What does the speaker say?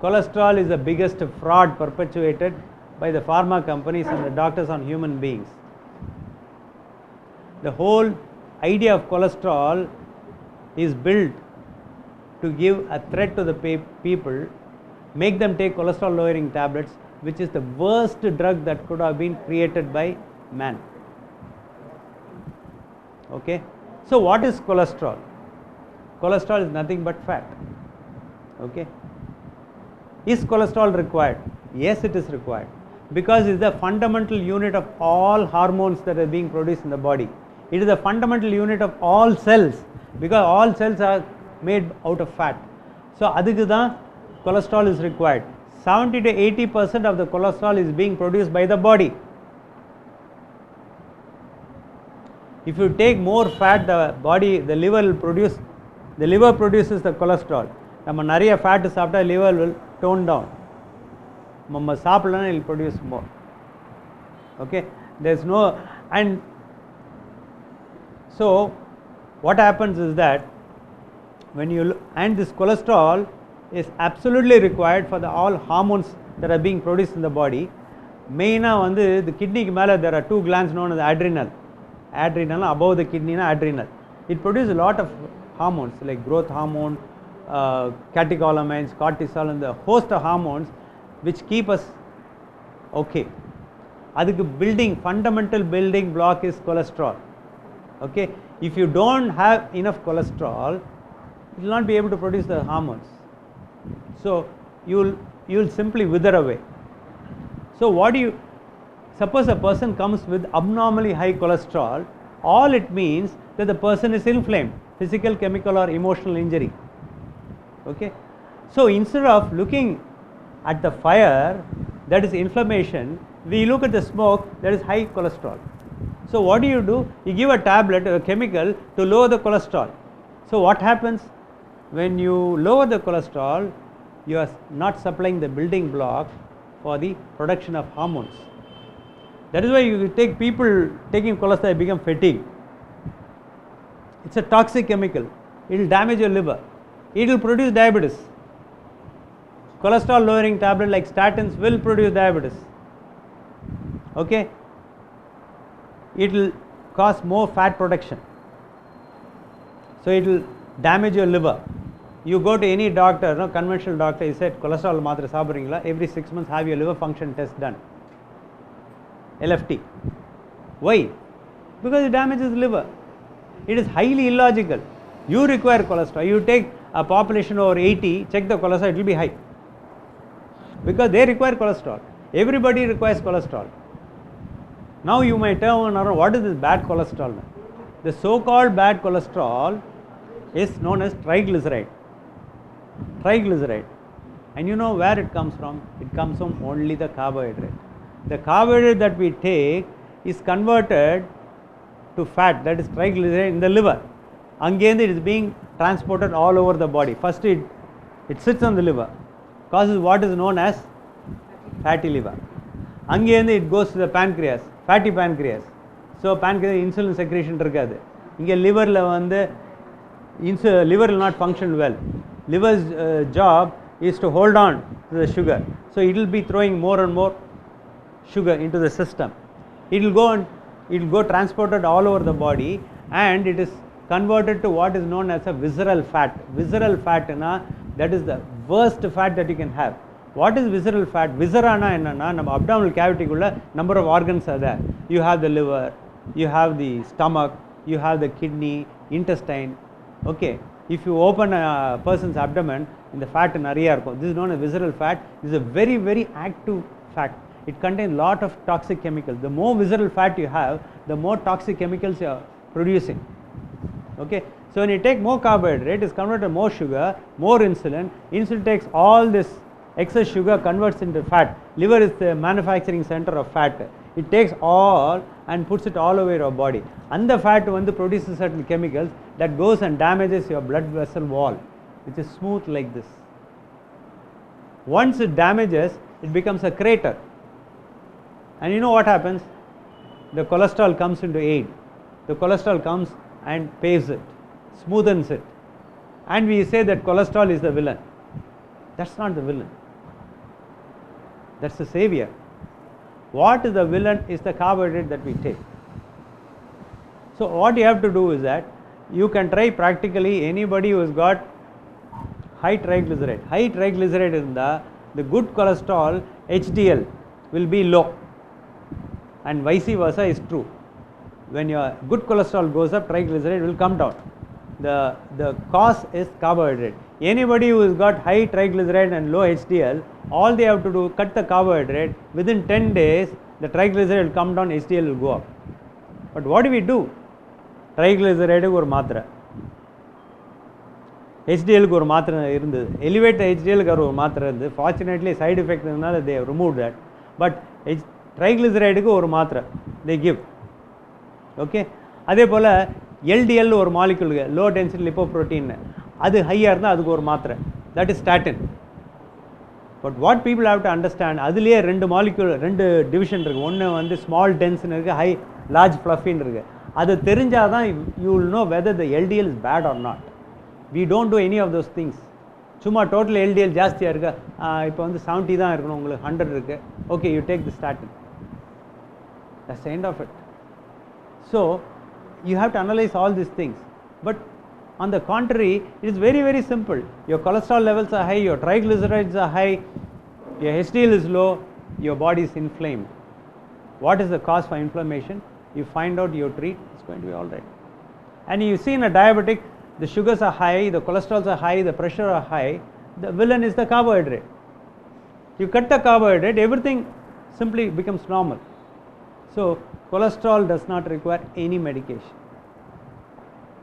Cholesterol is the biggest fraud perpetuated by the pharma companies and the doctors on human beings. The whole idea of cholesterol is built to give a threat to the people, make them take cholesterol lowering tablets, which is the worst drug that could have been created by man. Okay? So what is cholesterol? Cholesterol is nothing but fat. Okay? Is cholesterol required? Yes, it is required, because it is the fundamental unit of all hormones that are being produced in the body. It is the fundamental unit of all cells, because all cells are made out of fat. So adukku dhaan cholesterol is required. 70 to 80% of the cholesterol is being produced by the body. If you take more fat, the liver produces the cholesterol. நம்ம நிறைய fat சாப்பிட்டா liver will tone down. நம்ம சாப்பிடலனா it will produce more. Okay, there is no, and so what happens is that when you and this cholesterol is absolutely required for the all hormones that are being produced in the body. Main வந்து the kidney க்கு மேல there are two glands known as adrenal above the kidney na adrenal. It produces a lot of hormones like growth hormone, catecholamines, cortisol, and the host of hormones which keep us okay. அதுக்கு fundamental building block is cholesterol. Okay, if you don't have enough cholesterol, you will not be able to produce the hormones. So you will simply wither away. So what do you suppose a person comes with abnormally high cholesterol? All it means that the person is inflamed, physical, chemical, or emotional injury. Okay, so instead of looking at the fire, that is inflammation, we look at the smoke, that is high cholesterol. So what do? You give a tablet, a chemical, to lower the cholesterol. So what happens? When you lower the cholesterol, you are not supplying the building block for the production of hormones. That is why you take people taking cholesterol, they become fatigued. It's a toxic chemical. It will damage your liver. It will produce diabetes. Cholesterol lowering tablet like statins will produce diabetes. Okay? It will cause more fat production. So it will damage your liver. You go to any doctor, no conventional doctor, he said cholesterol மாத்திரை சாப்பிடுறீங்களா, every 6 months have your liver function test done, LFT. Why? Because it damages the liver. It is highly illogical. You require cholesterol. You take a population over 80, check the cholesterol, it will be high, because they require cholesterol. Everybody requires cholesterol. Now you may turn around, what is this bad cholesterol? The so-called bad cholesterol is known as triglyceride. And you know where it comes from? It comes from only the carbohydrate. The carbohydrate that we take is converted to fat, that is triglyceride, in the liver. Again it is being transported all over the body. First it sits on the liver, causes what is known as fatty liver. Again it goes to the pancreas, fatty pancreas. So pancreas insulin secretion irukadu. Inge liver la vande liver will not function well. Liver's job is to hold on to the sugar. So it will be throwing more and more sugar into the system. It will go transported all over the body, and it is converted to what is known as a visceral fat. Visceral fat, that is the worst fat that you can have. What is visceral fat? Viscera na enna na abdominal cavity kulla number of organs are there. You have the liver, you have the stomach, you have the kidney, intestine. Okay, if you open a person's abdomen, in the fat nariya irukum. This is known as visceral fat. This is a very, very active fat. It contains lot of toxic chemicals. The more visceral fat you have, the more toxic chemicals you are producing. Okay, so when you take more carbohydrate, it is converted to more sugar, more insulin. Insulin takes all this excess sugar, converts into fat. Liver is the manufacturing center of fat. It takes all and puts it all over your body. And the fat produces certain chemicals that goes and damages your blood vessel wall, which is smooth like this. Once it damages, it becomes a crater. And you know what happens? The cholesterol comes into aid. The cholesterol comes and paves it, smoothens it. And we say that cholesterol is the villain. That's not the villain. That's the savior. What is the villain is the carbohydrate that we take. So what you have to do is that you can try practically anybody who has got high triglyceride. High triglyceride in the good cholesterol HDL will be low, and vice versa is true. When your good cholesterol goes up, triglyceride will come down. The cause is carbohydrate. Anybody who has got high triglyceride and low HDL, all they have to do, cut the carbohydrate. Within 10 days, the triglyceride will come down, HDL will go up. But what do we do? Triglyceride ஒரு மாத்திரை, HDL ஒரு மாத்திரை இருந்தது, elevate HDL ஒரு மாத்திரை இருந்தது. Fortunately side effect இருந்தனால they have removed that. But triglyceride ஒரு மாத்திரை they give. Okay, அதே போல LDL ஒரு மாலிக்யூல், low density lipoprotein, அது ஹையா இருந்தால் அதுக்கு ஒரு மாத்திரை, that is statin. But what people have to understand, அதுலேயே ரெண்டு மாலிக்யூல், ரெண்டு டிவிஷன் இருக்குது. ஒன்று வந்து ஸ்மால் டென்ஸ்னு இருக்குது, ஹை லார்ஜ் ஃப்ளஃபின்னு இருக்குது. அது தெரிஞ்சால் தான் you will know whether the LDL is bad or not. We don't do any of those things. சும்மா டோட்டல் LDL ஜாஸ்தியாக இருக்கு, இப்போ வந்து 70 தான் இருக்கணும், உங்களுக்கு 100 இருக்குது, okay, you take the statin. That's the end of it. So you have to analyze all these things. But on the contrary, it is very, very simple. Your cholesterol levels are high, your triglycerides are high, your HDL is low, your body is inflamed. What is the cause for inflammation? You find out, you treat, it's going to be all right. And you see in a diabetic, the sugars are high, the cholesterols are high, the pressure are high. The villain is the carbohydrate. You cut the carbohydrate, everything simply becomes normal. So cholesterol does not require any medication.